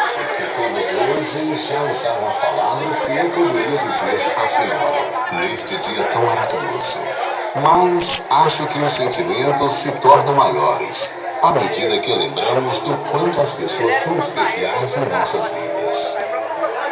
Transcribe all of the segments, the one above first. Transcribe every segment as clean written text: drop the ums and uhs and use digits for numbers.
Parece que todos hoje já usaram as palavras que eu poderia dizer à senhora neste dia tão maravilhoso. Mas acho que os sentimentos se tornam maiores à medida que lembramos do quanto as pessoas são especiais em nossas vidas.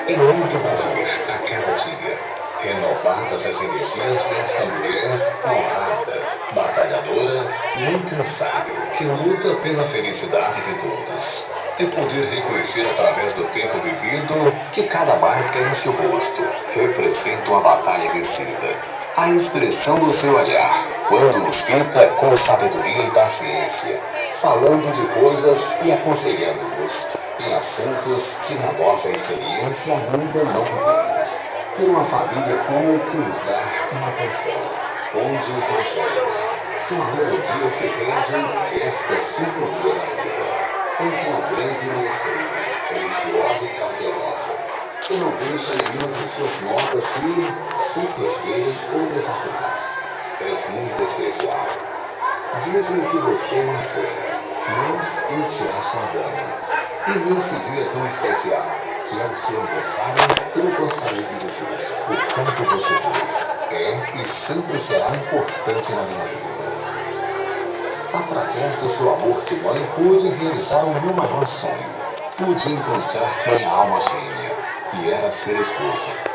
É muito bom ver a cada dia renovadas as energias desta mulher honrada, batalhadora e incansável, que luta pela felicidade de todos. É poder reconhecer através do tempo vivido que cada marca em seu rosto representa uma batalha vencida. A expressão do seu olhar, quando nos fita com sabedoria e paciência, falando de coisas e aconselhando-nos em assuntos que na nossa experiência ainda não vivemos. Ter uma família como cantar uma canção, onde os mais velhos são a melodia que rege esta sinfonia da vida. És uma grande maestria, preciosa e cautelosa, que não deixa nenhuma de suas notas se perder ou desafinar. És muito especial. Dizem que você é uma fera, mas eu te acho uma dama. E nesse dia tão especial, que é o seu aniversário, eu gostaria de dizer o quanto você foi, é e sempre será importante na minha vida. Através do seu amor de mãe, pude realizar o meu maior sonho. Pude encontrar minha alma gêmea, que era ser esposa.